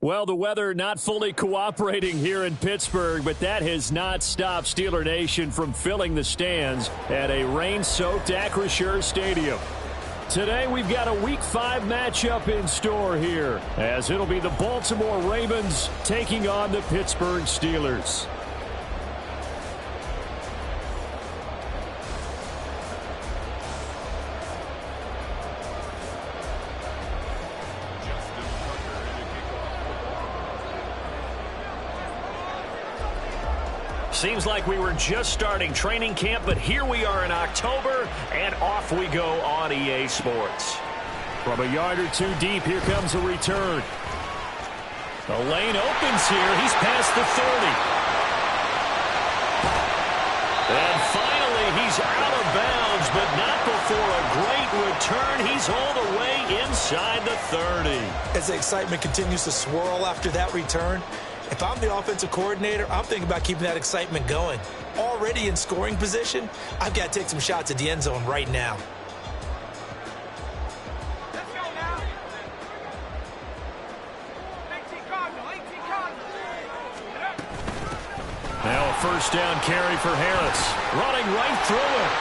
Well, the weather not fully cooperating here in Pittsburgh, but that has not stopped Steeler Nation from filling the stands at a rain-soaked Acrisure Stadium. Today, we've got a Week 5 matchup in store here, as it'll be the Baltimore Ravens taking on the Pittsburgh Steelers. Seems like we were just starting training camp, but here we are in October, and off we go on EA Sports. From a yard or two deep, here comes a return. The lane opens here. He's past the 30. And finally, he's out of bounds, but not before a great return. He's all the way inside the 30. As the excitement continues to swirl after that return, if I'm the offensive coordinator, I'm thinking about keeping that excitement going. Already in scoring position, I've got to take some shots at the end zone right now. Let's go now. 18 Cardinal, 18 Cardinal. Now a first down carry for Harris. Running right through it.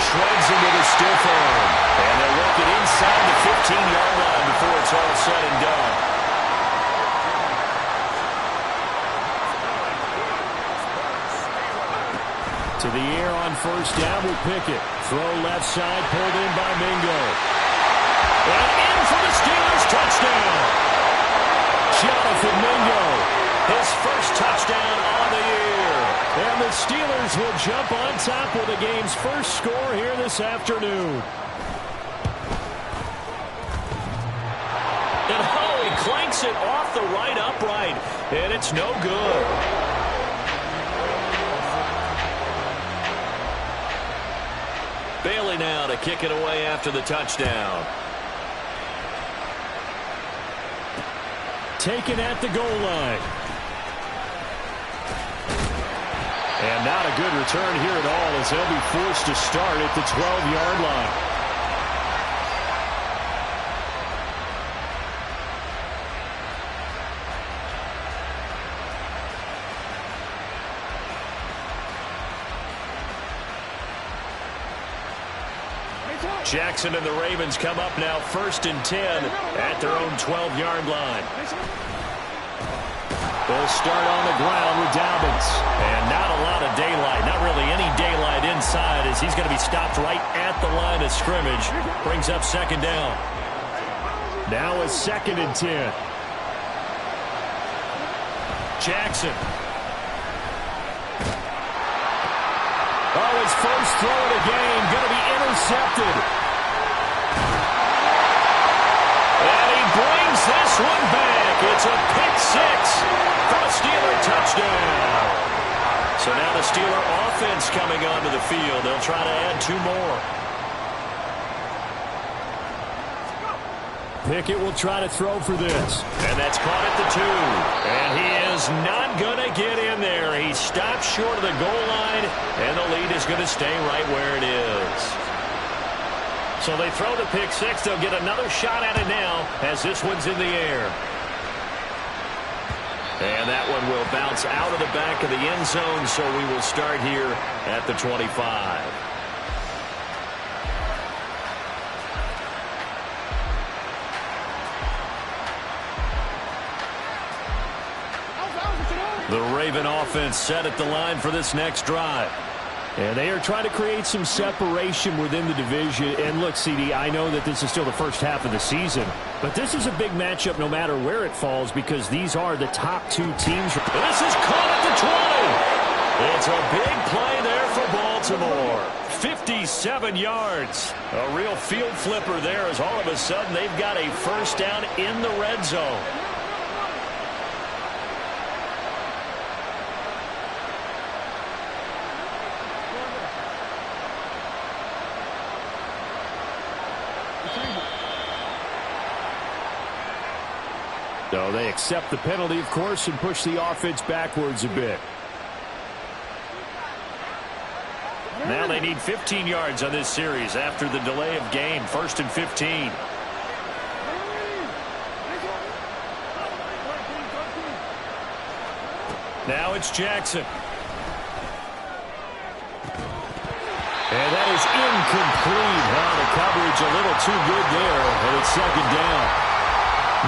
Shreds him with a stiff arm. And they'll work it inside the 15-yard line before it's all said and done. To the air on first down with Pickett. Throw left side, pulled in by Mingo. And in for the Steelers, touchdown. Jonathan Mingo. His first touchdown on the year. And the Steelers will jump on top with the game's first score here this afternoon. And he clanks it off the right upright. And it's no good. Bailey now to kick it away after the touchdown. Taken at the goal line. And not a good return here at all, as they'll be forced to start at the 12-yard line. Jackson and the Ravens come up now 1st and 10 at their own 12-yard line. They'll start on the ground with Dobbins. And not a lot of daylight, not really any daylight inside, as he's going to be stopped right at the line of scrimmage. Brings up 2nd down. Now a 2nd and 10. Jackson. Oh, his first throw of the game going to be intercepted. And he brings this one back. It's a pick 6 for a Steeler touchdown. So now the Steeler offense coming onto the field. They'll try to add 2 more. Pickett will try to throw for this. And that's caught at the 2. And he is not going to get in there. He stopped short of the goal line, and the lead is going to stay right where it is. So they throw the pick 6. They'll get another shot at it now as this one's in the air. And that one will bounce out of the back of the end zone, so we will start here at the 25. The Raven offense set at the line for this next drive. And they are trying to create some separation within the division. And look, CD, I know that this is still the first half of the season, but this is a big matchup no matter where it falls, because these are the top 2 teams. This is caught at the 20. It's a big play there for Baltimore. 57 yards. A real field flipper there, as all of a sudden they've got a first down in the red zone. So they accept the penalty, of course, and push the offense backwards a bit. Now they need 15 yards on this series after the delay of game. 1st and 15. Now it's Jackson. And that is incomplete. Well, the coverage a little too good there, and it's second down.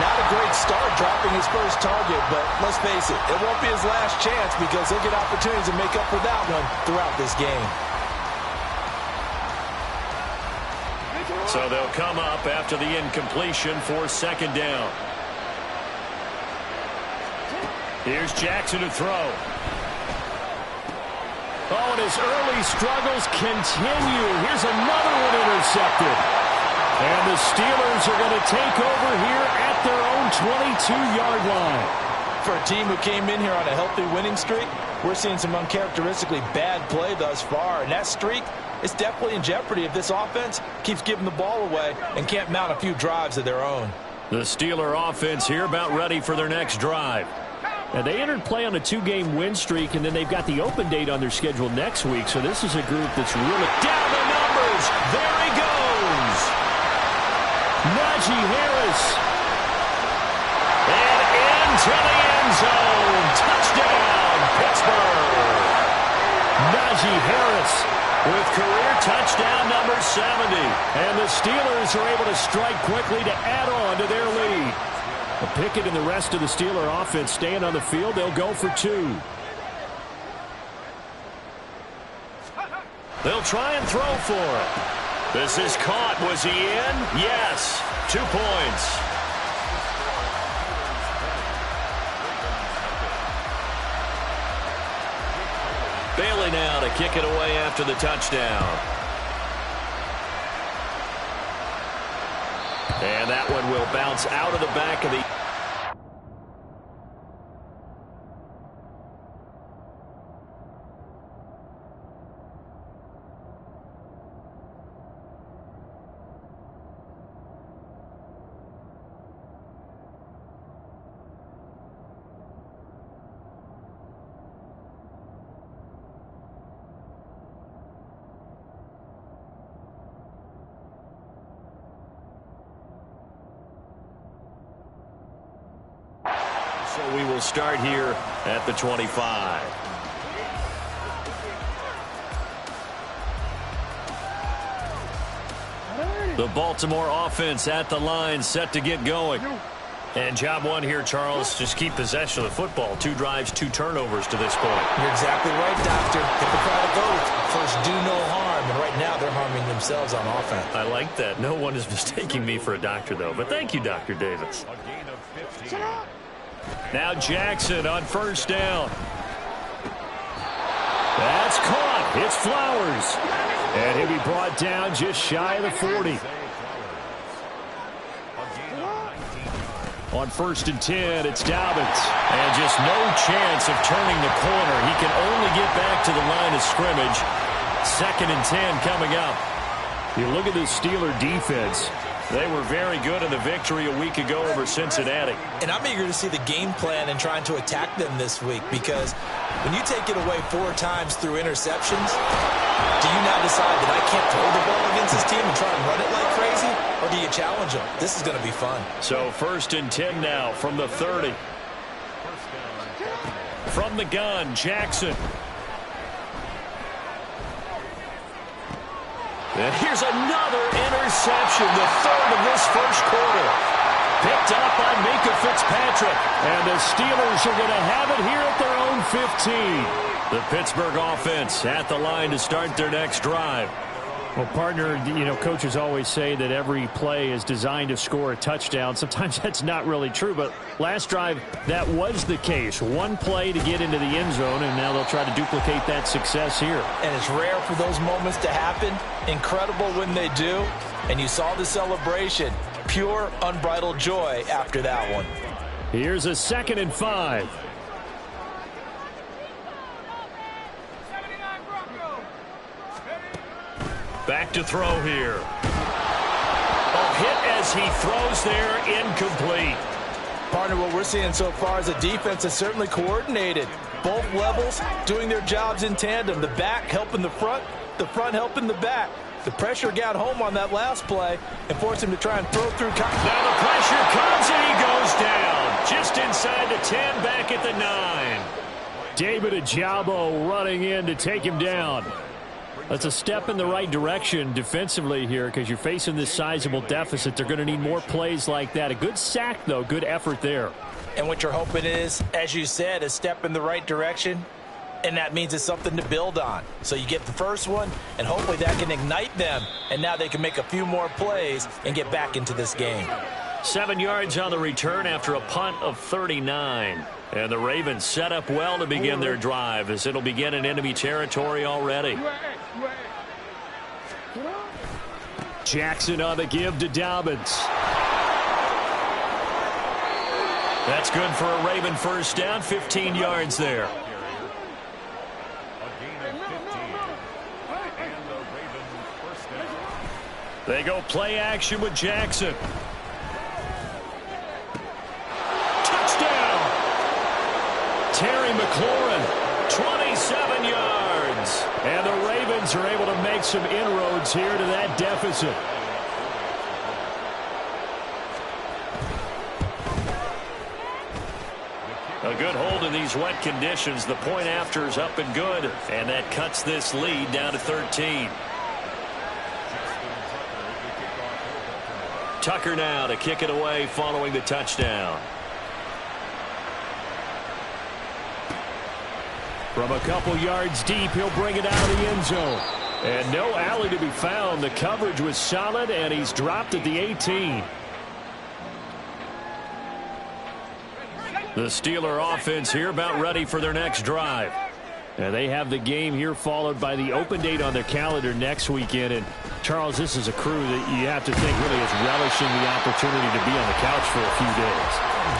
Not a great start dropping his first target, but let's face it, it won't be his last chance because he'll get opportunities to make up for that one throughout this game. So they'll come up after the incompletion for second down. Here's Jackson to throw. Oh, and his early struggles continue. Here's another one intercepted. And the Steelers are going to take over here at their own 22-yard line. For a team who came in here on a healthy winning streak, we're seeing some uncharacteristically bad play thus far. And that streak is definitely in jeopardy if this offense keeps giving the ball away and can't mount a few drives of their own. The Steeler offense here about ready for their next drive. Now, they entered play on a 2-game win streak, and then they've got the open date on their schedule next week. So this is a group that's really down the numbers. There he goes. Najee Harris. And into the end zone. Touchdown, Pittsburgh. Najee Harris with career touchdown number 70. And the Steelers are able to strike quickly to add on to their lead. Pickett and the rest of the Steeler offense staying on the field. They'll go for 2. They'll try and throw for it. This is caught. Was he in? Yes. 2 points. Bailey now to kick it away after the touchdown. And that one will bounce out of the back of the... So we will start here at the 25. The Baltimore offense at the line, set to get going. And job one here, Charles, just keep possession of the football. 2 drives, 2 turnovers to this point. You're exactly right, Doctor. Hippocratic oath. First, do no harm. And right now, they're harming themselves on offense. I like that. No one is mistaking me for a doctor, though. But thank you, Dr. Davis. Now Jackson on first down. That's caught. It's Flowers. And he'll be brought down just shy of the 40. On 1st and 10, it's Dobbins. And just no chance of turning the corner. He can only get back to the line of scrimmage. 2nd and 10 coming up. You look at this Steeler defense. They were very good in the victory a week ago over Cincinnati. And I'm eager to see the game plan and trying to attack them this week, because when you take it away 4 times through interceptions, do you now decide that I can't throw the ball against this team and try and run it like crazy? Or do you challenge them? This is going to be fun. So 1st and 10 now from the 30. From the gun, Jackson. And here's another interception, the 3rd of this first quarter. Picked up by Minka Fitzpatrick. And the Steelers are going to have it here at their own 15. The Pittsburgh offense at the line to start their next drive. Well, partner, you know, coaches always say that every play is designed to score a touchdown. Sometimes that's not really true, but last drive, that was the case. 1 play to get into the end zone, and now they'll try to duplicate that success here. And it's rare for those moments to happen. Incredible when they do. And you saw the celebration. Pure, unbridled joy after that one. Here's a 2nd and 5. Back to throw here. A hit as he throws there, incomplete. Partner, what we're seeing so far is a defense that's certainly coordinated. Both levels doing their jobs in tandem. The back helping the front helping the back. The pressure got home on that last play and forced him to try and throw through. Now the pressure comes and he goes down. Just inside the 10, back at the 9. David Ajabo running in to take him down. That's a step in the right direction defensively here because you're facing this sizable deficit. They're going to need more plays like that. A good sack, though. Good effort there. And what you're hoping is, as you said, a step in the right direction, and that means it's something to build on. So you get the first one, and hopefully that can ignite them, and now they can make a few more plays and get back into this game. 7 yards on the return after a punt of 39. And the Ravens set up well to begin their drive as it'll begin in enemy territory already. Jackson on the give to Dobbins. That's good for a Raven first down, 15 yards there. They go play action with Jackson. Touchdown! Terry McLaurin, 27 yards. And the Ravens are able to make some inroads here to that deficit. A good hold in these wet conditions. The point after is up and good, and that cuts this lead down to 13. Tucker now to kick it away following the touchdown. From a couple yards deep, he'll bring it out of the end zone. And no alley to be found. The coverage was solid, and he's dropped at the 18. The Steeler offense here about ready for their next drive. And they have the game here followed by the open date on their calendar next weekend. And, Charles, this is a crew that you have to think really is relishing the opportunity to be on the couch for a few days.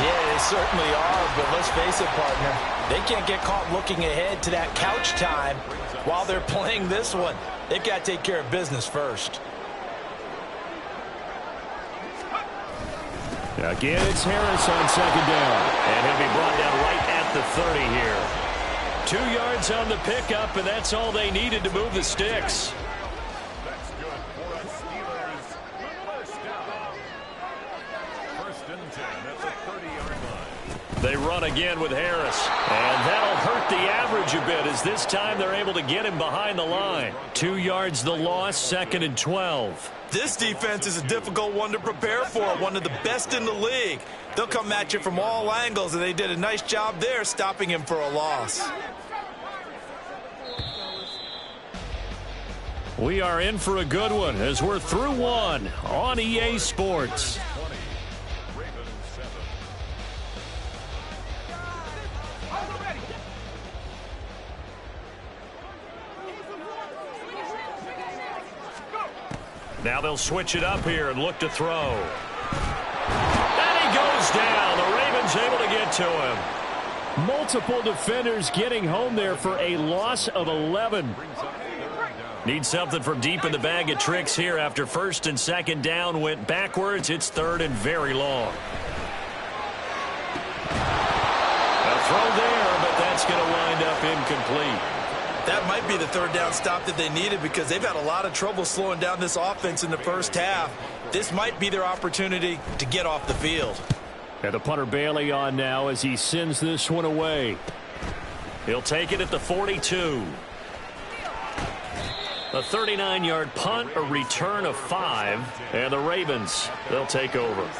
Yeah, they certainly are, but let's face it, partner. They can't get caught looking ahead to that couch time while they're playing this one. They've got to take care of business first. Again, it's Harris on second down. And he'll be brought down right at the 30 here. 2 yards on the pickup, and that's all they needed to move the sticks. That's good for a Steelers first down. First and 10 at the 30-yard line. They run again with Harris. And that'll hurt the average a bit as this time they're able to get him behind the line. 2 yards the loss, 2nd and 12. This defense is a difficult one to prepare for, one of the best in the league. They'll come at you from all angles, and they did a nice job there stopping him for a loss. We are in for a good one as we're through one on EA Sports. Now they'll switch it up here and look to throw. And he goes down. The Ravens able to get to him. Multiple defenders getting home there for a loss of 11. Need something from deep in the bag of tricks here after first and second down went backwards. It's third and very long. A throw there, but that's going to wind up incomplete. That might be the third down stop that they needed because they've had a lot of trouble slowing down this offense in the first half. This might be their opportunity to get off the field. And the punter Bailey on now as he sends this one away. He'll take it at the 42. A 39-yard punt, a return of 5, and the Ravens, they'll take over.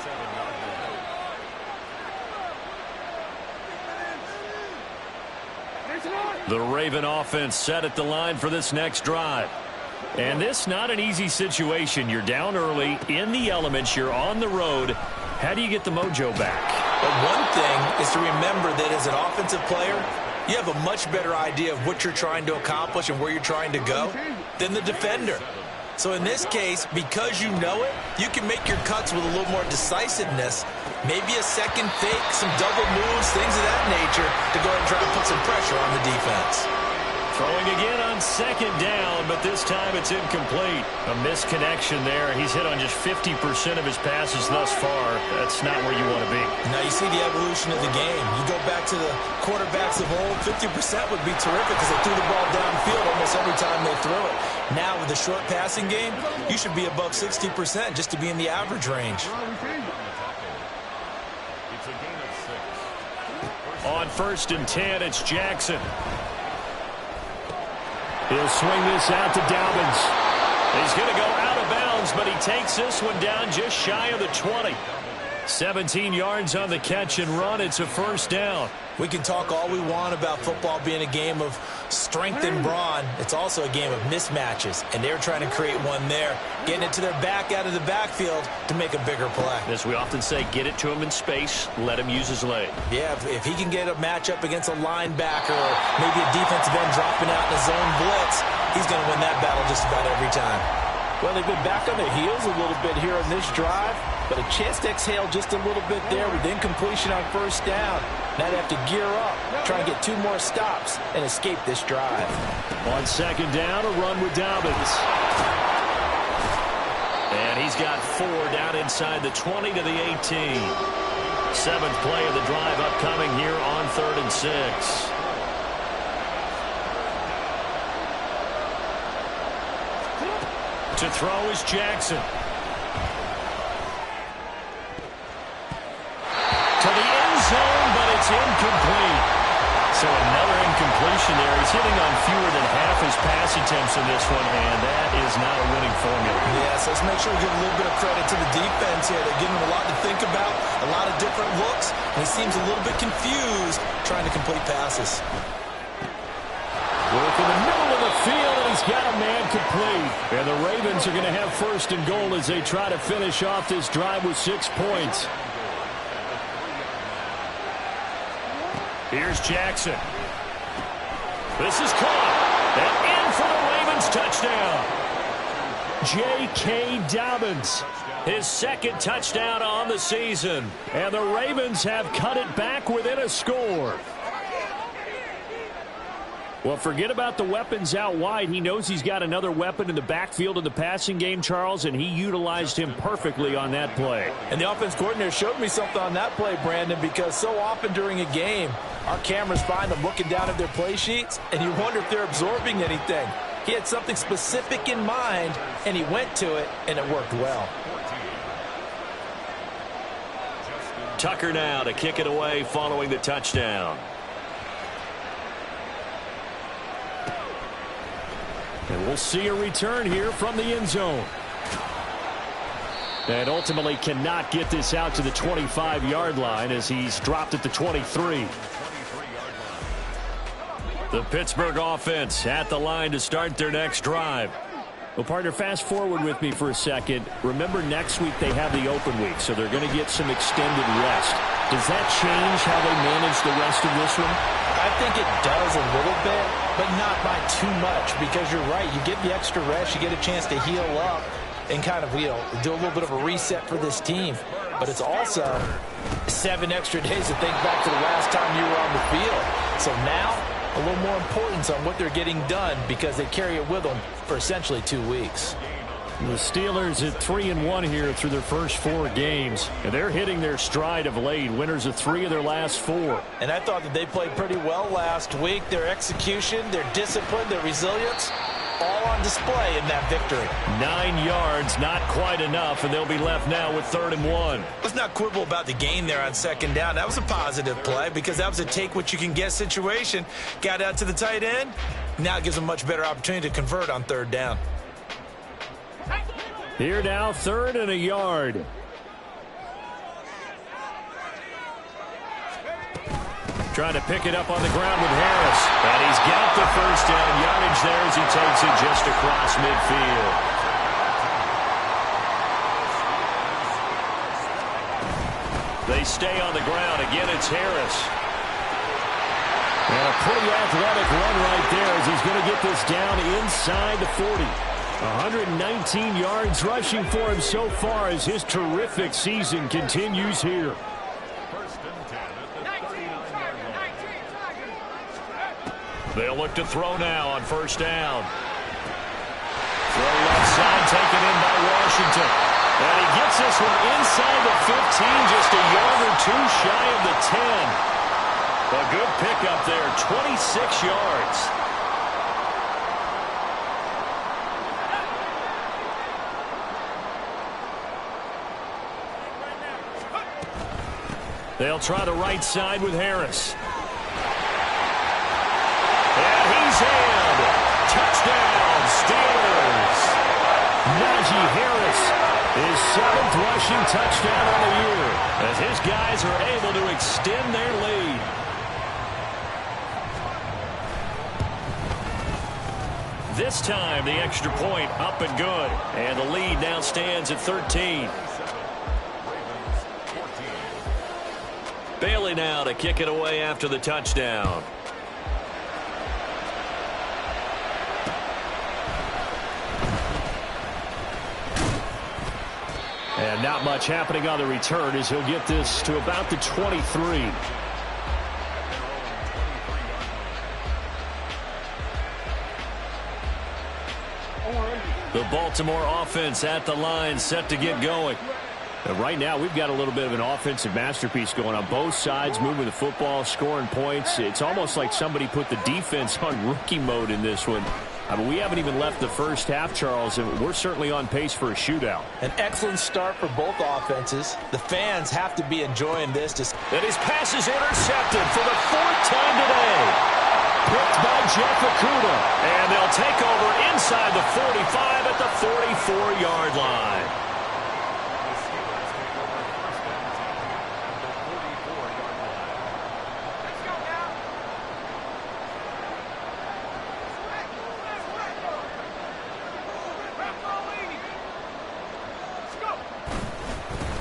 The Raven offense set at the line for this next drive. And this not an easy situation. You're down early, in the elements, you're on the road. How do you get the mojo back? But one thing is to remember that as an offensive player, you have a much better idea of what you're trying to accomplish and where you're trying to go than the defender. So in this case, because you know it, you can make your cuts with a little more decisiveness. Maybe a second fake, some double moves, things of that nature to go ahead and try to put some pressure on the defense. Throwing again on second down, but this time it's incomplete. A misconnection there. He's hit on just 50% of his passes thus far. That's not where you want to be. Now you see the evolution of the game. You go back to the quarterbacks of old, 50% would be terrific because they threw the ball downfield almost every time they threw it. Now with the short passing game, you should be above 60% just to be in the average range. On 1st and 10, it's Jackson. He'll swing this out to Dobbins. He's going to go out of bounds, but he takes this one down just shy of the 20. 17 yards on the catch and run. It's a first down. We can talk all we want about football being a game of strength and brawn. It's also a game of mismatches, and they're trying to create one there, getting it to their back out of the backfield to make a bigger play. As we often say, get it to him in space, let him use his leg. Yeah, if he can get a matchup against a linebacker or maybe a defensive end dropping out in a zone blitz, he's going to win that battle just about every time. Well, they've been back on their heels a little bit here on this drive, but a chance to exhale just a little bit there with incompletion on first down. Now they have to gear up, try and get 2 more stops, and escape this drive. On 2nd down, a run with Dobbins. And he's got 4 down inside the 20 to the 18. 7th play of the drive upcoming here on 3rd and 6. To throw is Jackson. To the end zone, but it's incomplete. So another incompletion there. He's hitting on fewer than half his pass attempts in this one, and that is not a winning formula. Yes, let's make sure we give a little bit of credit to the defense here. They're giving him a lot to think about, a lot of different looks, and he seems a little bit confused trying to complete passes. Work in the middle of the field, and he's got a man complete. And the Ravens are going to have 1st and goal as they try to finish off this drive with 6 points. Here's Jackson. This is caught. And in for the Ravens touchdown. J.K. Dobbins. His 2nd touchdown on the season. And the Ravens have cut it back within a score. Well, forget about the weapons out wide. He knows he's got another weapon in the backfield of the passing game, Charles, and he utilized him perfectly on that play. And the offense coordinator showed me something on that play, Brandon, because so often during a game, our cameras find them looking down at their play sheets, and you wonder if they're absorbing anything. He had something specific in mind, and he went to it, and it worked well. Tucker now to kick it away following the touchdown. And we'll see a return here from the end zone. And ultimately cannot get this out to the 25-yard line as he's dropped at the 23. The Pittsburgh offense at the line to start their next drive. Well, partner, fast forward with me for a second. Remember, next week they have the open week, so they're going to get some extended rest. Does that change how they manage the rest of this one? I think it does a little bit, but not by too much, because you're right. You get the extra rest, you get a chance to heal up and kind of, do a little bit of a reset for this team. But it's also 7 extra days to think back to the last time you were on the field. So now, a little more importance on what they're getting done because they carry it with them for essentially 2 weeks. The Steelers at 3-1 here through their first 4 games. And they're hitting their stride of late. Winners of 3 of their last 4. And I thought that they played pretty well last week. Their execution, their discipline, their resilience, all on display in that victory. 9 yards, not quite enough, and they'll be left now with 3rd and 1. Let's not quibble about the gain there on 2nd down. That was a positive play because that was a take-what-you-can-get situation. Got out to the tight end. Now it gives them a much better opportunity to convert on 3rd down. Here now, 3rd and a yard. Trying to pick it up on the ground with Harris. And he's got the first down yardage there as he takes it just across midfield. They stay on the ground. Again, it's Harris. And a pretty athletic run right there as he's going to get this down inside the 40. 119 yards rushing for him so far as his terrific season continues here. They'll look to throw now on 1st down. Throw left side, taken in by Washington. And he gets this one inside the 15, just a yard or 2 shy of the 10. A good pickup there, 26 yards. They'll try the right side with Harris. And he's in. Touchdown, Steelers. Najee Harris, his 7th rushing touchdown on the year, as his guys are able to extend their lead. This time, the extra point up and good. And the lead now stands at 13. Bailey now to kick it away after the touchdown. And not much happening on the return as he'll get this to about the 23. The Baltimore offense at the line, set to get going. And right now, we've got a little bit of an offensive masterpiece going on both sides, moving the football, scoring points. It's almost like somebody put the defense on rookie mode in this one. I mean, we haven't even left the first half, Charles, and we're certainly on pace for a shootout. An excellent start for both offenses. The fans have to be enjoying this. And his pass is intercepted for the 4th time today. Picked by Jeff Okudah. And they'll take over inside the 45 at the 44-yard line.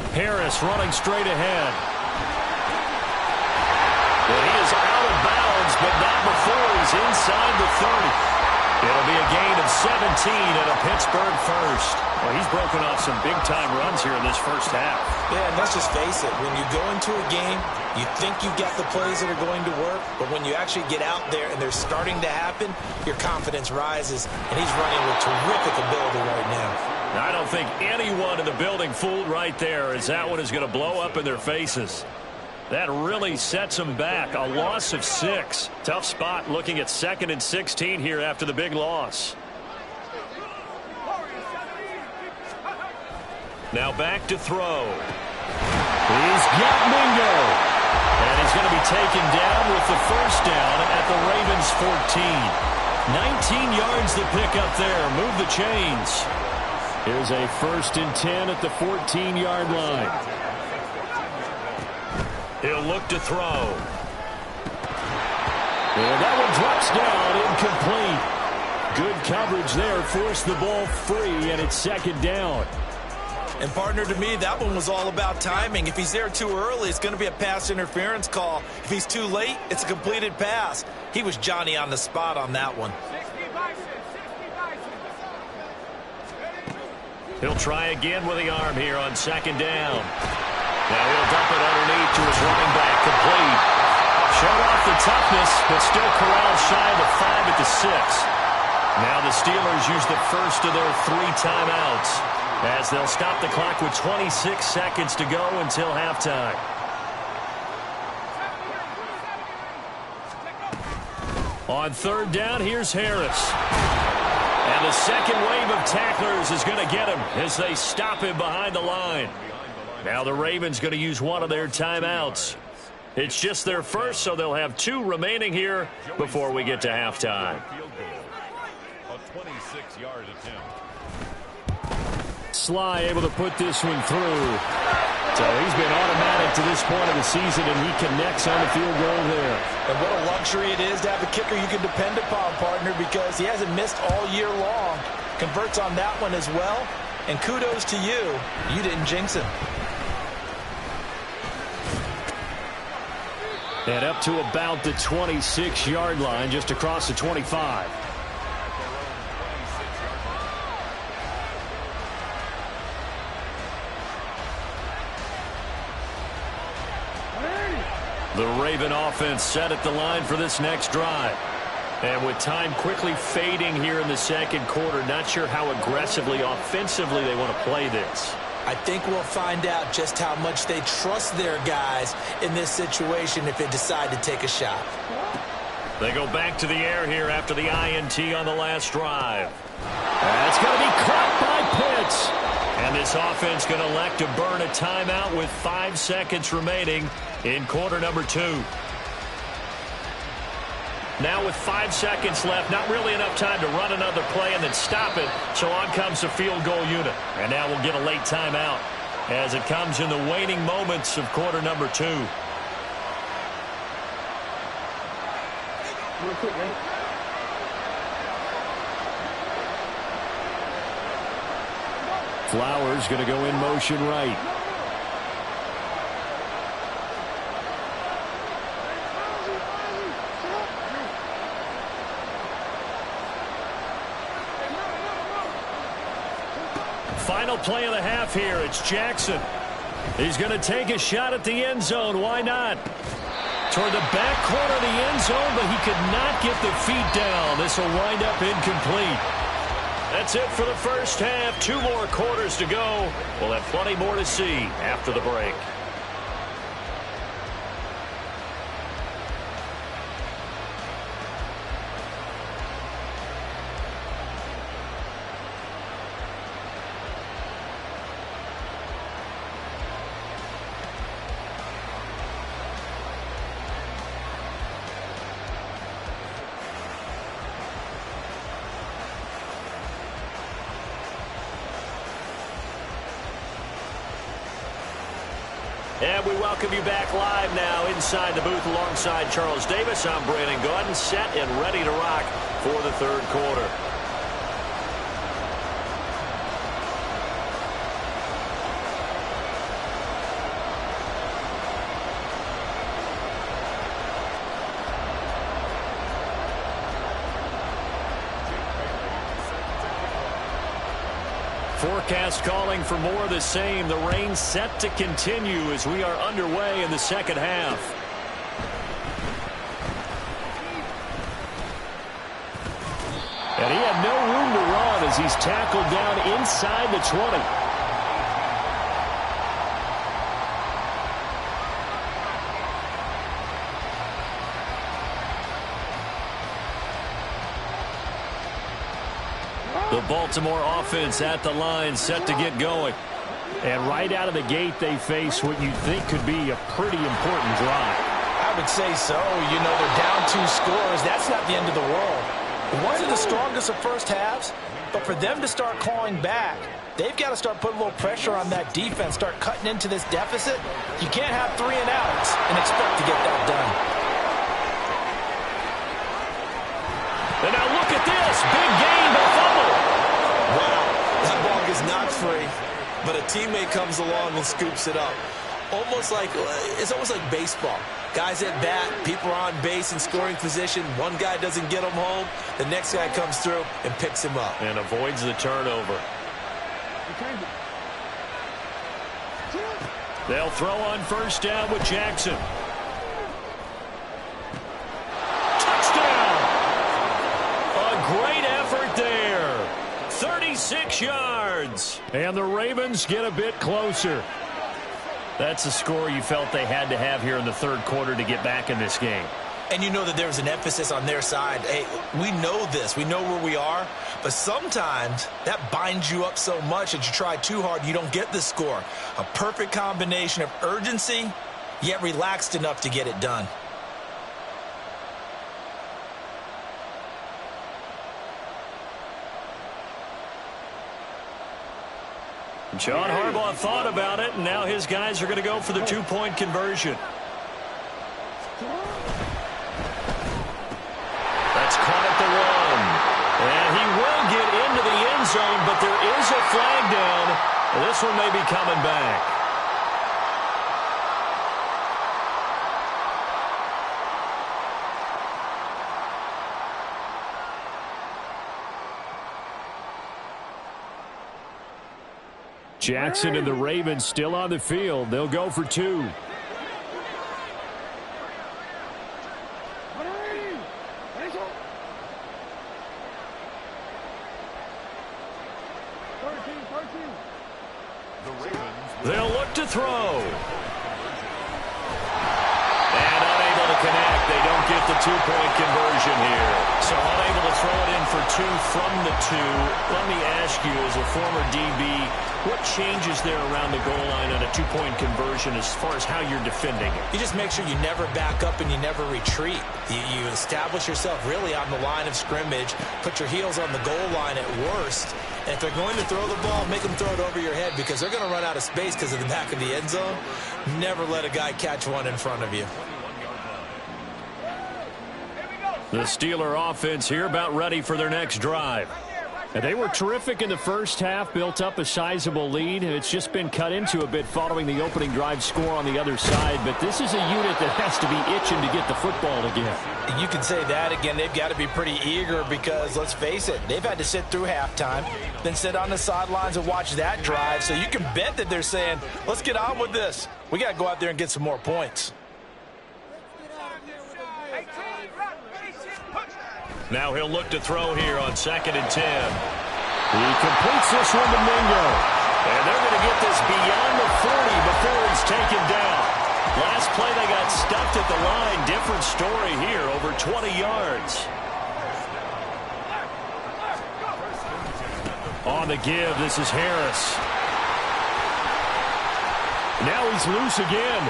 Harris running straight ahead. Well, he is out of bounds, but not before he's inside the 30. It'll be a gain of 17 and a Pittsburgh first. Well, he's broken off some big-time runs here in this first half. Yeah, and let's just face it. When you go into a game, you think you've got the plays that are going to work, but when you actually get out there and they're starting to happen, your confidence rises, and he's running with terrific ability right now. I don't think anyone in the building fooled right there, as that one is going to blow up in their faces. That really sets them back. A loss of 6. Tough spot looking at 2nd and 16 here after the big loss. Now back to throw. He's got Mingo. And he's going to be taken down with the first down at the Ravens' 14. 19 yards to pick up there. Move the chains. Here's a 1st and 10 at the 14-yard line. He'll look to throw. And that one drops down, incomplete. Good coverage there, forced the ball free, and it's 2nd down. And, partner, to me, that one was all about timing. If he's there too early, it's going to be a pass interference call. If he's too late, it's a completed pass. He was Johnny on the spot on that one. He'll try again with the arm here on 2nd down. Now he'll dump it underneath to his running back, complete. Showed off the toughness, but still corralled shy of the 5 at the 6. Now the Steelers use the first of their 3 timeouts, as they'll stop the clock with 26 seconds to go until halftime. On 3rd down, here's Harris. And the second wave of tacklers is going to get him as they stop him behind the line. Now the Ravens going to use one of their timeouts. It's just their first, so they'll have 2 remaining here before we get to halftime. A 26-yard attempt. Sly able to put this one through. So he's been automatic to this point of the season, and he connects on the field goal there. And what a luxury it is to have a kicker you can depend upon, partner, because he hasn't missed all year long. Converts on that one as well. And kudos to you. You didn't jinx him. And up to about the 26-yard line, just across the 25. The Raven offense set at the line for this next drive. And with time quickly fading here in the 2nd quarter, not sure how aggressively, offensively they want to play this. I think we'll find out just how much they trust their guys in this situation if they decide to take a shot. They go back to the air here after the INT on the last drive. That's going to be caught by Pitts. And this offense going to elect to burn a timeout with 5 seconds remaining in quarter number 2. Now with 5 seconds left, not really enough time to run another play and then stop it. So on comes the field goal unit. And now we'll get a late timeout as it comes in the waning moments of quarter number 2. Flowers going to go in motion right. Final play of the half here. It's Jackson. He's going to take a shot at the end zone. Why not? Toward the back corner of the end zone, but he could not get the feet down. This will wind up incomplete. That's it for the first half. 2 more quarters to go. We'll have plenty more to see after the break. And we welcome you back live now inside the booth alongside Charles Davis. I'm Brandon Gaudin, set and ready to rock for the third quarter. Forecast calling for more of the same. The rain set to continue as we are underway in the second half. And he had no room to run as he's tackled down inside the 20. The Baltimore offense at the line, set to get going. And right out of the gate, they face what you think could be a pretty important drive. I would say so. You know, they're down 2 scores. That's not the end of the world. It wasn't the strongest of first halves, but for them to start clawing back, they've got to start putting a little pressure on that defense, start cutting into this deficit. You can't have 3 and outs and expect to get that done. And now look at this. Big gain, but fumble. Wow, that ball gets knocked free, but a teammate comes along and scoops it up. It's almost like baseball. Guys at bat, people are on base in scoring position. One guy doesn't get him home. The next guy comes through and picks him up. And avoids the turnover. They'll throw on first down with Jackson. Touchdown! A great effort there. 36 yards. And the Ravens get a bit closer. That's a score you felt they had to have here in the third quarter to get back in this game. And you know that there's an emphasis on their side. Hey, we know this. We know where we are. But sometimes that binds you up so much that you try too hard, you don't get the score. A perfect combination of urgency, yet relaxed enough to get it done. John Harbaugh thought about it, and now his guys are going to go for the two-point conversion. That's caught at the 1. And he will get into the end zone, but there is a flag down. This one may be coming back. Jackson and the Ravens still on the field. They'll go for 2. They'll look to throw. And unable to connect. They don't get the two-point conversion here. So unable to throw it in for two from the two. Let me ask you, as a former DB, what changes there around the goal line on a two-point conversion as far as how you're defending it? You just make sure you never back up and you never retreat. You establish yourself really on the line of scrimmage, put your heels on the goal line at worst, and if they're going to throw the ball, make them throw it over your head because they're going to run out of space because of the back of the end zone. Never let a guy catch one in front of you. The Steeler offense here about ready for their next drive. And they were terrific in the first half, built up a sizable lead, and it's just been cut into a bit following the opening drive score on the other side. But this is a unit that has to be itching to get the football again. You can say that again. They've got to be pretty eager because, let's face it, they've had to sit through halftime, then sit on the sidelines and watch that drive. So you can bet that they're saying, let's get on with this. We got to go out there and get some more points. Now he'll look to throw here on 2nd and 10. He completes this one to Mingo. And they're going to get this beyond the 40 before he's taken down. Last play they got stuffed at the line. Different story here, over 20 yards. On the give, this is Harris. Now he's loose again.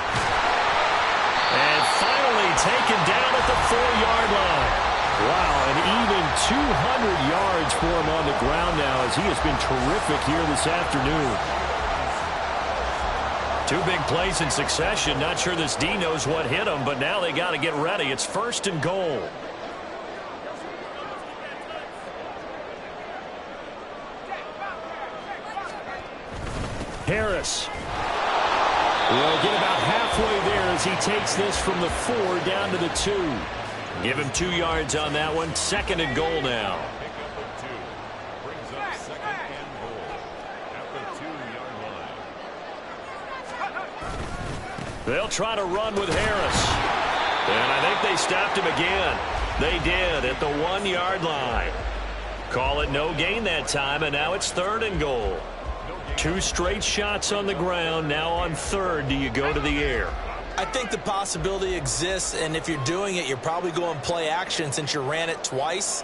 And finally taken down at the 4-yard line. Wow, and even 200 yards for him on the ground now as he has been terrific here this afternoon. 2 big plays in succession. Not sure this D knows what hit him, but now they got to get ready. It's 1st and goal. Harris will get about halfway there as he takes this from the 4 down to the 2. Give him 2 yards on that one. 2nd and goal now. Brings up 2nd and goal at the 2-yard line. They'll try to run with Harris. And I think they stopped him again. They did at the 1-yard line. Call it no gain that time, and now it's 3rd and goal. 2 straight shots on the ground. Now on 3rd, do you go to the air? I think the possibility exists, and if you're doing it, you're probably going play action since you ran it twice.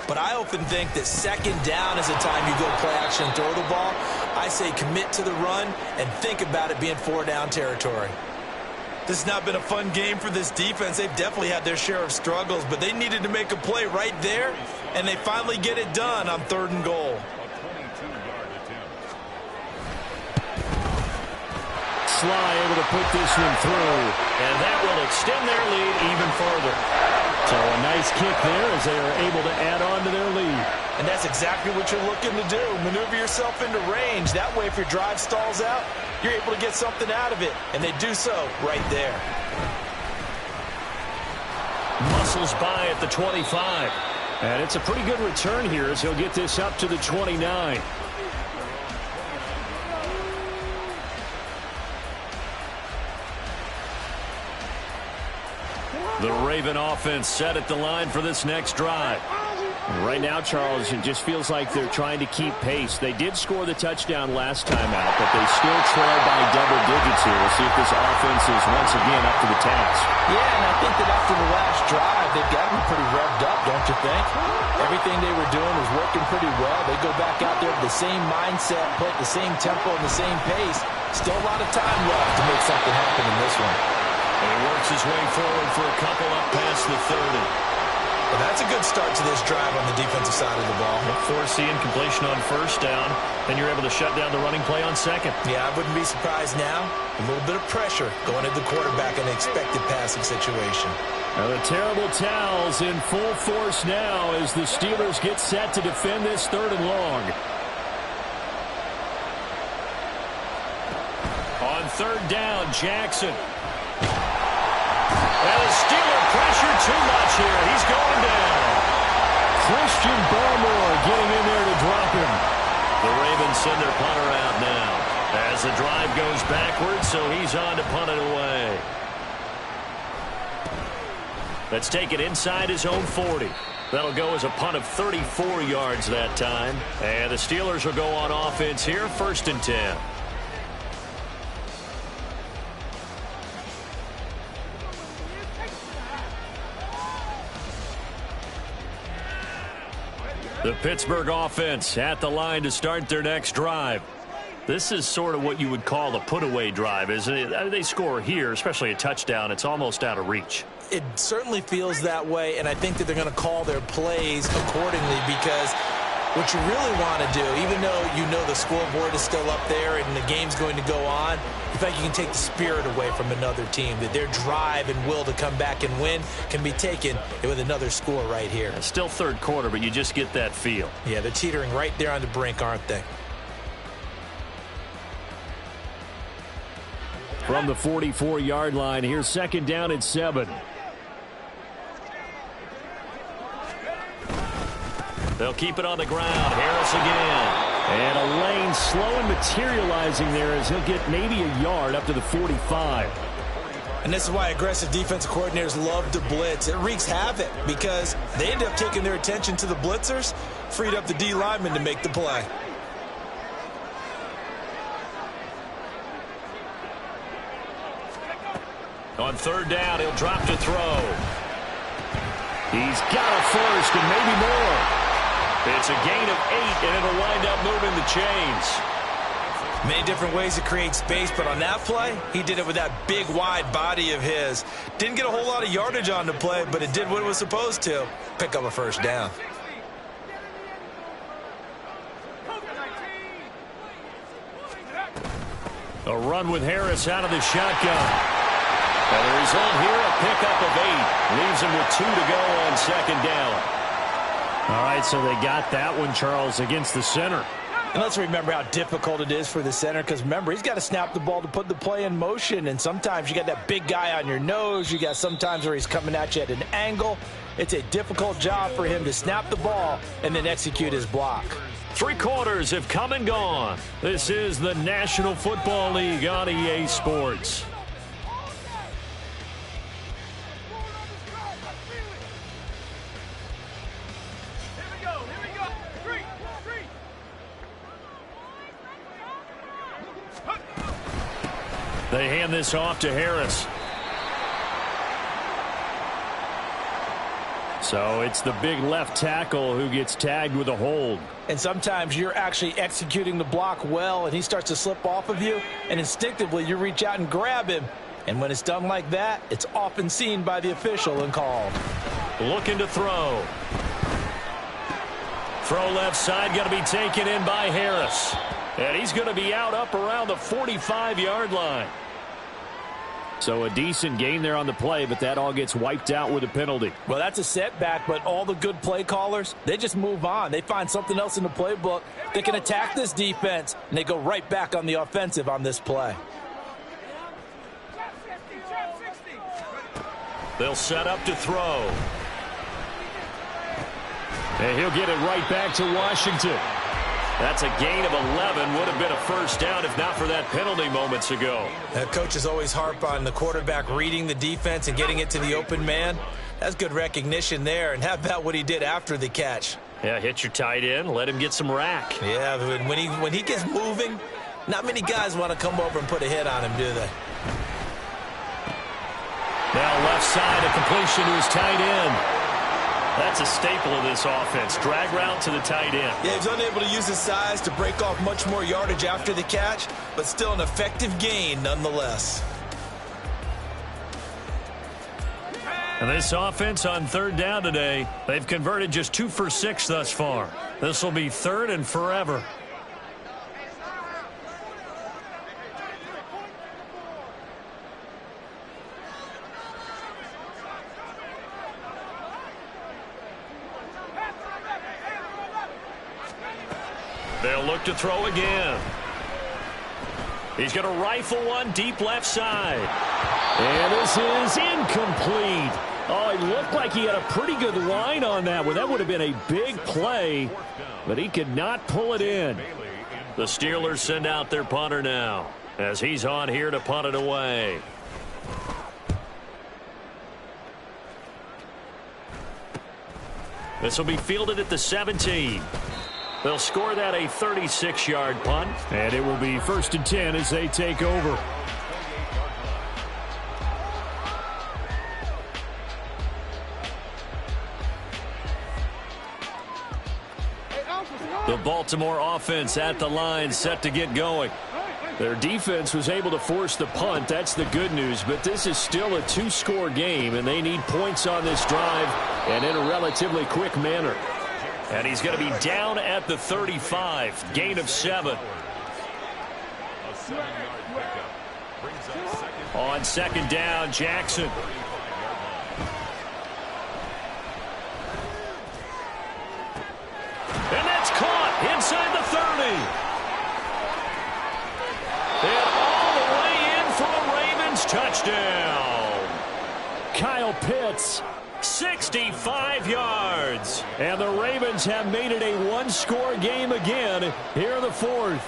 But I often think that 2nd down is the time you go play action and throw the ball. I say commit to the run and think about it being 4-down territory. This has not been a fun game for this defense. They've definitely had their share of struggles, but they needed to make a play right there, and they finally get it done on 3rd and goal. Sly able to put this one through. And that will extend their lead even further. So a nice kick there as they are able to add on to their lead. And that's exactly what you're looking to do. Maneuver yourself into range. That way, if your drive stalls out, you're able to get something out of it. And they do so right there. Muscles by at the 25. And it's a pretty good return here as he'll get this up to the 29. The Raven offense set at the line for this next drive. Right now, Charles, it just feels like they're trying to keep pace. They did score the touchdown last time out, but they still trail by double digits here. We'll see if this offense is once again up to the task. Yeah, and I think that after the last drive, they've got to be pretty revved up, don't you think? Everything they were doing was working pretty well. They go back out there with the same mindset, play at the same tempo and the same pace. Still a lot of time left to make something happen in this one. And he works his way forward for a couple up past the 30. And that's a good start to this drive on the defensive side of the ball. Force the incompletion on 1st down, and you're able to shut down the running play on 2nd. Yeah, I wouldn't be surprised now. A little bit of pressure going at the quarterback in an expected passing situation. Now the terrible towels in full force now as the Steelers get set to defend this 3rd and long. On 3rd down, Jackson. And the Steeler pressure too much here. He's going down. Christian Barmore getting in there to drop him. The Ravens send their punter out now as the drive goes backwards, so he's on to punt it away. Let's take it inside his own 40. That'll go as a punt of 34 yards that time. And the Steelers will go on offense here, 1st and 10. The Pittsburgh offense at the line to start their next drive. This is sort of what you would call a put-away drive, isn't it? They score here, especially a touchdown. It's almost out of reach. It certainly feels that way, and I think that they're going to call their plays accordingly because what you really want to do, even though you know the scoreboard is still up there and the game's going to go on, you think you can take the spirit away from another team, that their drive and will to come back and win can be taken with another score right here. It's still third quarter, but you just get that feel. Yeah, they're teetering right there on the brink, aren't they? From the 44-yard line, here's second down and 7. They'll keep it on the ground. Harris again. And a lane slow and materializing there as he'll get maybe a yard up to the 45. And this is why aggressive defensive coordinators love to blitz. It wreaks havoc because they end up taking their attention to the blitzers, freed up the D lineman to make the play. On third down, he'll drop to throw. He's got a first and maybe more. It's a gain of 8, and it'll wind up moving the chains. Many different ways to create space, but on that play, he did it with that big, wide body of his. Didn't get a whole lot of yardage on the play, but it did what it was supposed to. Pick up a first down. A run with Harris out of the shotgun. And the result here, a pickup of 8. Leaves him with 2 to go on second down. All right, so they got that one, Charles, against the center. And let's remember how difficult it is for the center because, remember, he's got to snap the ball to put the play in motion. And sometimes you got that big guy on your nose. You got sometimes where he's coming at you at an angle. It's a difficult job for him to snap the ball and then execute his block. 3 quarters have come and gone. This is the National Football League on EA Sports. They hand this off to Harris. So it's the big left tackle who gets tagged with a hold. And sometimes you're actually executing the block well, and he starts to slip off of you, and instinctively you reach out and grab him. And when it's done like that, it's often seen by the official and called. Looking to throw. Throw left side, going to be taken in by Harris. And he's going to be out up around the 45-yard line. So a decent gain there on the play, but that all gets wiped out with a penalty. Well, that's a setback, but all the good play callers, they just move on. They find something else in the playbook. They can attack this defense, and they go right back on the offensive on this play. They'll set up to throw. And he'll get it right back to Washington. That's a gain of 11. Would have been a first down if not for that penalty moments ago. Coaches always harp on the quarterback reading the defense and getting it to the open man. That's good recognition there. And how about what he did after the catch? Yeah, hit your tight end, let him get some rack. Yeah, when he gets moving, not many guys want to come over and put a hit on him, do they? Now left side, a completion to his tight end. That's a staple of this offense. Drag route to the tight end. Yeah, he's unable to use his size to break off much more yardage after the catch, but still an effective gain nonetheless. And this offense on third down today, they've converted just 2 for 6 thus far. This will be third and forever. They'll look to throw again. He's going to rifle one deep left side. And this is incomplete. Oh, it looked like he had a pretty good line on that one. That would have been a big play, but he could not pull it in. The Steelers send out their punter now as he's on here to punt it away. This will be fielded at the 17. They'll score that a 36-yard punt, and it will be 1st and 10 as they take over. The Baltimore offense at the line, set to get going. Their defense was able to force the punt. That's the good news, but this is still a two-score game, and they need points on this drive and in a relatively quick manner. And he's going to be down at the 35, gain of 7. On second down, Jackson. And that's caught inside the 30. And all the way in for a Ravens touchdown. Kyle Pitts, 65 yards. And the Ravens have made it a one-score game again here in the fourth.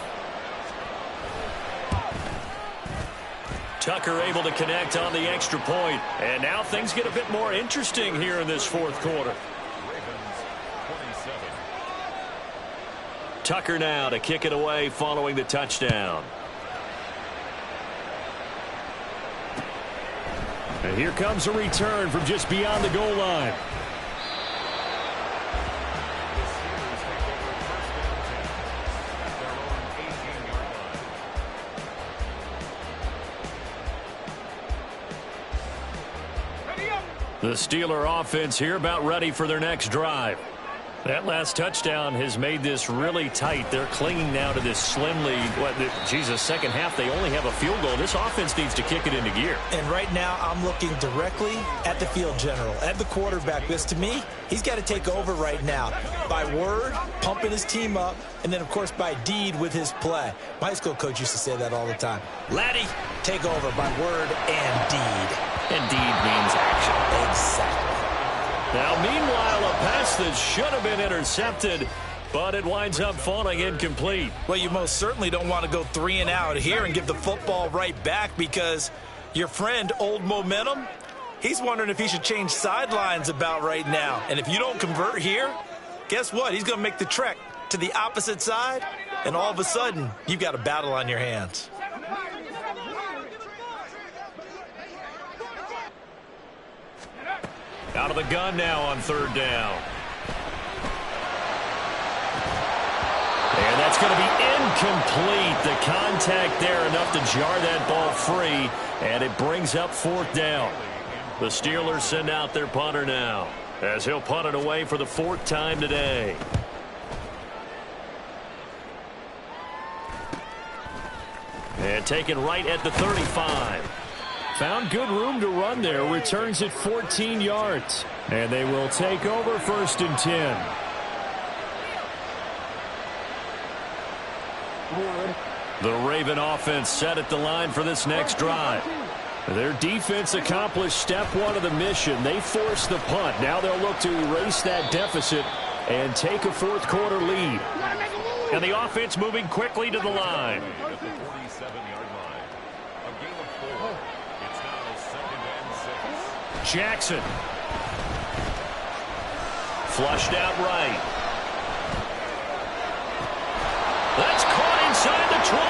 Tucker able to connect on the extra point. And now things get a bit more interesting here in this fourth quarter. Tucker now to kick it away following the touchdown. And here comes a return from just beyond the goal line. The Steeler offense here about ready for their next drive. That last touchdown has made this really tight. They're clinging now to this slim lead. Second half, they only have a field goal. This offense needs to kick it into gear. And right now, I'm looking directly at the field general, at the quarterback. Because to me, he's got to take over right now. By word, pumping his team up, and then, of course, by deed with his play. My high school coach used to say that all the time. Laddie, take over by word and deed. And deed means action. Exactly. Now, meanwhile, a pass that should have been intercepted, but it winds up falling incomplete. Well, you most certainly don't want to go 3 and out here and give the football right back, because your friend, Old Momentum, he's wondering if he should change sidelines about right now. And if you don't convert here, guess what? He's going to make the trek to the opposite side, and all of a sudden, you've got a battle on your hands. Out of the gun now on third down. And that's going to be incomplete. The contact there enough to jar that ball free, and it brings up fourth down. The Steelers send out their punter now, as he'll punt it away for the fourth time today. And taken right at the 35. Found good room to run there. Returns at 14 yards. And they will take over first and 10. The Raven offense set at the line for this next drive. Their defense accomplished step one of the mission. They forced the punt. Now they'll look to erase that deficit and take a fourth quarter lead. And the offense moving quickly to the line. Jackson. Flushed out right. That's caught inside the 20.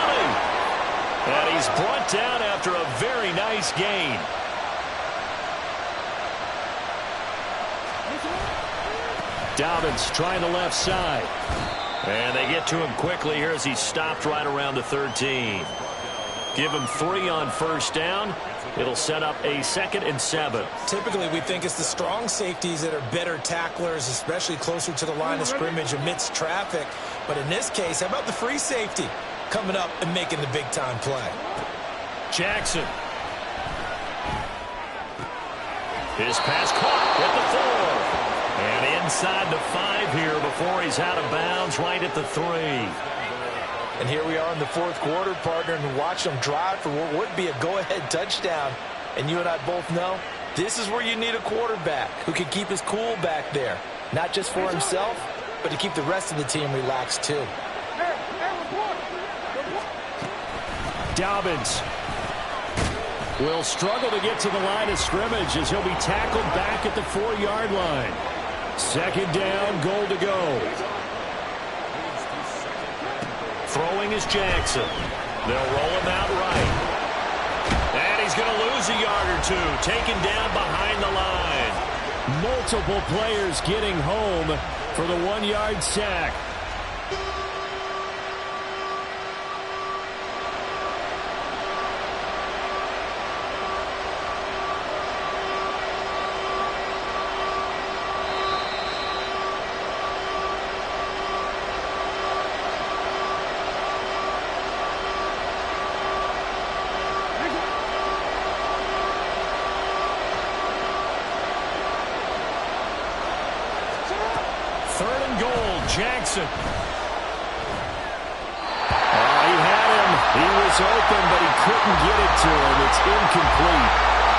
And he's brought down after a very nice gain. Dobbins trying the left side. And they get to him quickly here as he stopped right around the 13. Give him 3 on first down. It'll set up a 2nd and 7. Typically, we think it's the strong safeties that are better tacklers, especially closer to the line of scrimmage amidst traffic. But in this case, how about the free safety coming up and making the big-time play? Jackson. His pass caught at the 4. And inside the 5 here before he's out of bounds right at the 3. And here we are in the fourth quarter, partner, and watch them drive for what would be a go-ahead touchdown. And you and I both know this is where you need a quarterback who can keep his cool back there. Not just for himself, but to keep the rest of the team relaxed too. Dobbins will struggle to get to the line of scrimmage as he'll be tackled back at the 4-yard line. 2nd down, goal to go. Throwing is Jackson. They'll roll him out right. And he's going to lose a yard or 2. Taken down behind the line. Multiple players getting home for the 1-yard sack. third and goal, Jackson. He had him. He was open, but he couldn't get it to him. It's incomplete.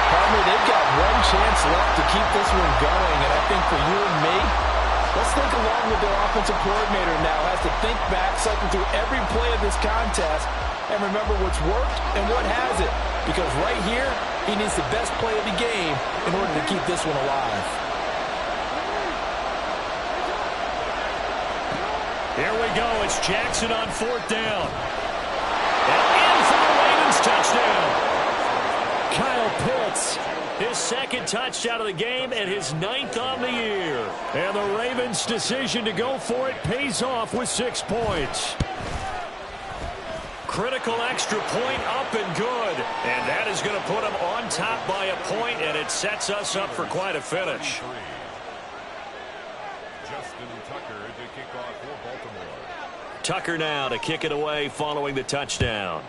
Partner, they've got one chance left to keep this one going, and I think for you and me, let's think along with their offensive coordinator now. Has to think back, cycle through every play of this contest, and remember what's worked and what hasn't. Because right here, he needs the best play of the game in order to keep this one alive. Here we go. It's Jackson on fourth down. And in for the Ravens touchdown. Kyle Pitts, his second touchdown of the game and his 9th on the year. And the Ravens' decision to go for it pays off with 6 points. Critical extra point up and good. And that is going to put them on top by a point, and it sets us up for quite a finish. Tucker now to kick it away following the touchdown.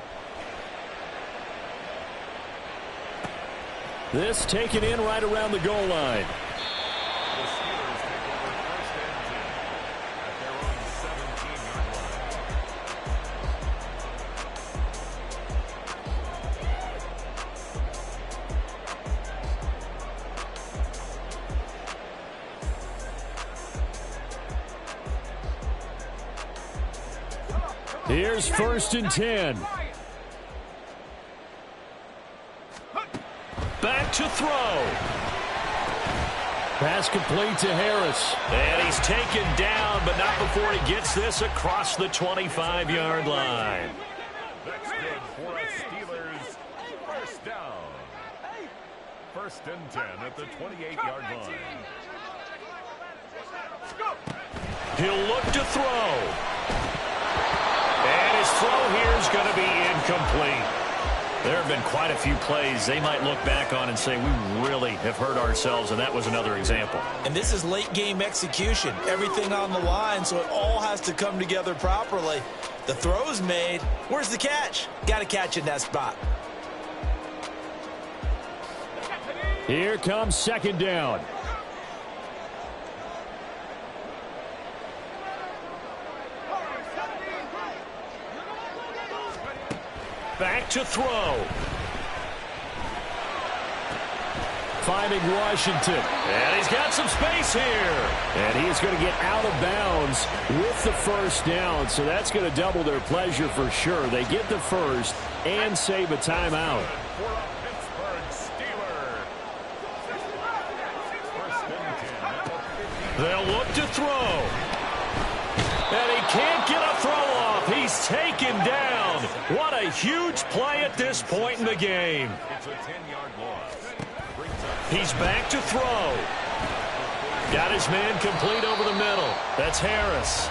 This taken in right around the goal line. The Steelers take over first and 10 at their own 17-yard line. Here's first and 10. Back to throw. Pass complete to Harris. And he's taken down, but not before he gets this across the 25-yard line. That's good for us Steelers. First down. First and 10 at the 28-yard line. He'll look to throw. And his throw here is going to be incomplete. There have been quite a few plays they might look back on and say, we really have hurt ourselves, and that was another example. And this is late game execution. Everything on the line, so it all has to come together properly. The throw's made. Where's the catch? Got to catch in that spot. Here comes second down. Back to throw. Finding Washington. And he's got some space here. And he is going to get out of bounds with the first down. So that's going to double their pleasure for sure. They get the first and save a timeout. For a Pittsburgh Steeler. First and 10 at the 50. They'll look to throw. And he can't get a throw off. He's taken down. What a huge play at this point in the game. It's a 10-yard loss. He's back to throw. Got his man complete over the middle. That's Harris.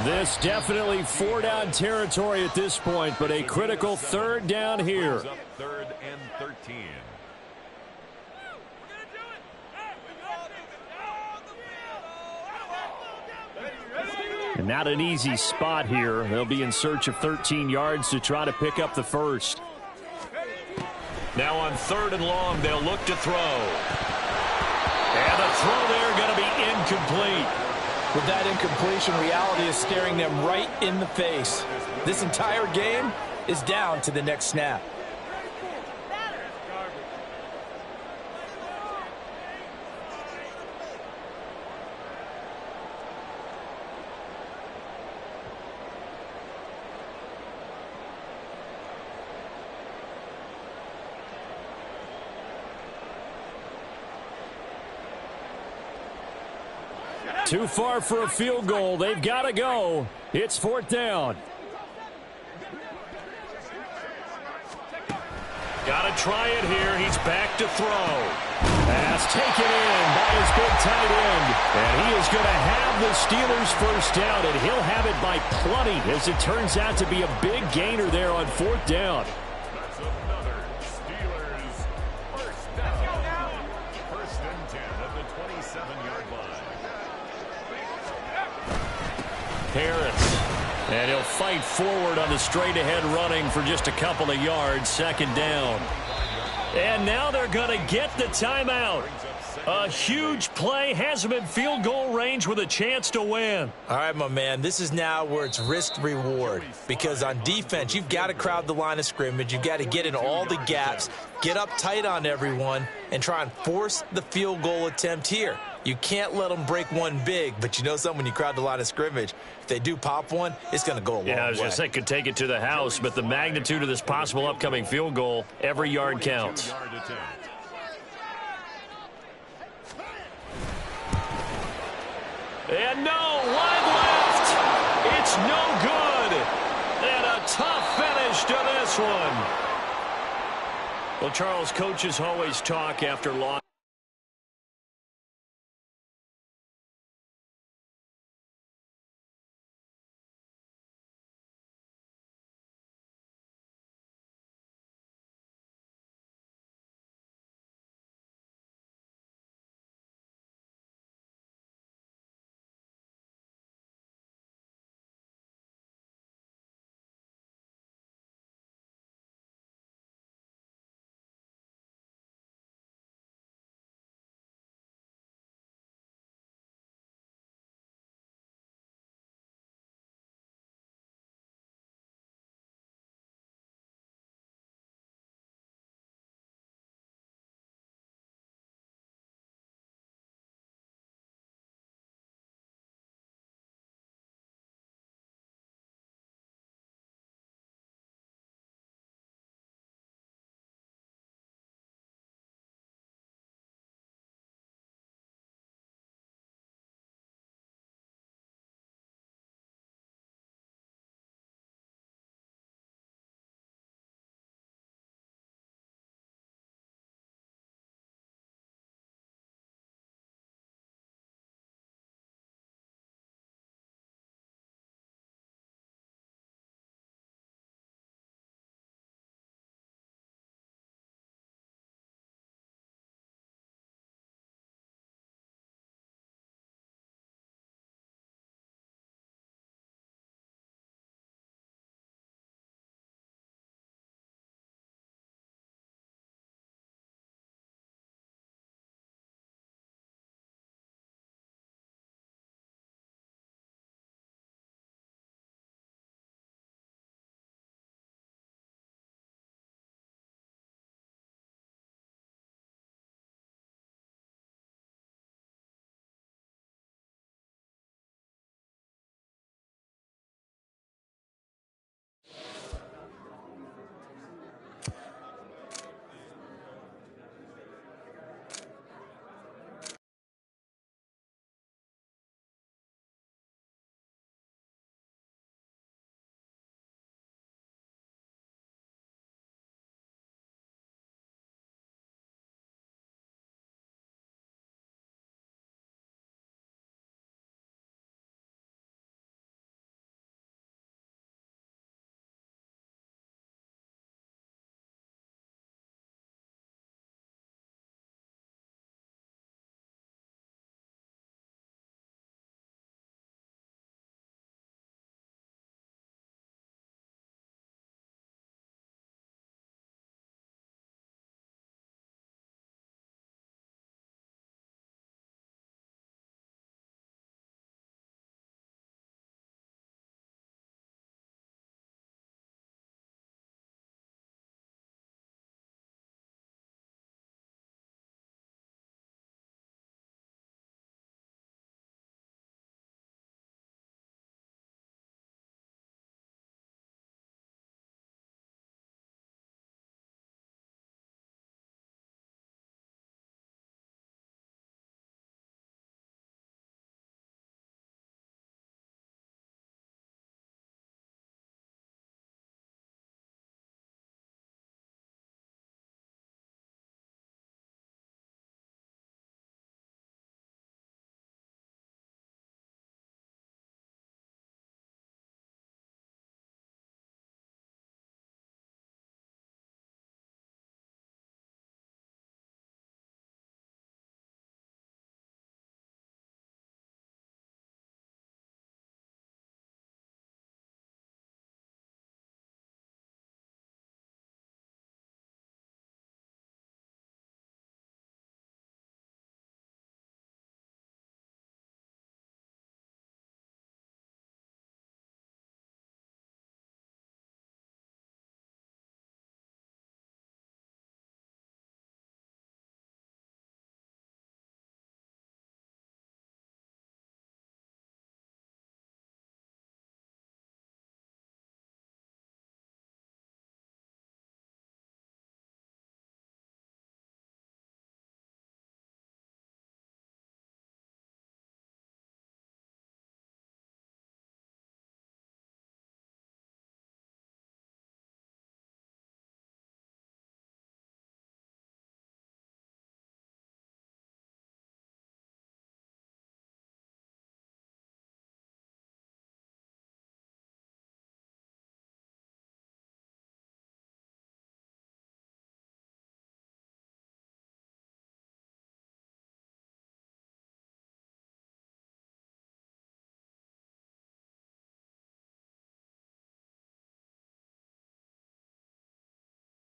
This definitely 4-down territory at this point, but a critical third down here. Up third and 13. And not an easy spot here. They'll be in search of 13 yards to try to pick up the first. Now on third and long, they'll look to throw. And the throw there going to be incomplete. With that incompletion, reality is staring them right in the face. This entire game is down to the next snap. Too far for a field goal. They've got to go. It's fourth down. Got to try it here. He's back to throw. Pass taken in by his big tight end. And he is going to have the Steelers first down, and he'll have it by plenty, as it turns out to be a big gainer there on fourth down. That's another Steelers first down. First and 10 at the 27-yard line. Harris. And he'll fight forward on the straight-ahead running for just a couple of yards. Second down. And now they're going to get the timeout. Brings up A huge play has him in field goal range with a chance to win. All right, my man, this is now where it's risk-reward, because on defense, you've got to crowd the line of scrimmage. You've got to get in all the gaps, get up tight on everyone, and try and force the field goal attempt here. You can't let them break one big, but you know something, when you crowd the line of scrimmage, if they do pop one, it's going to go a long way. Yeah, I was going to say, could take it to the house, but the magnitude of this possible upcoming field goal, every yard counts. And no, wide left. It's no good. And a tough finish to this one. Well, Charles, coaches always talk after loss.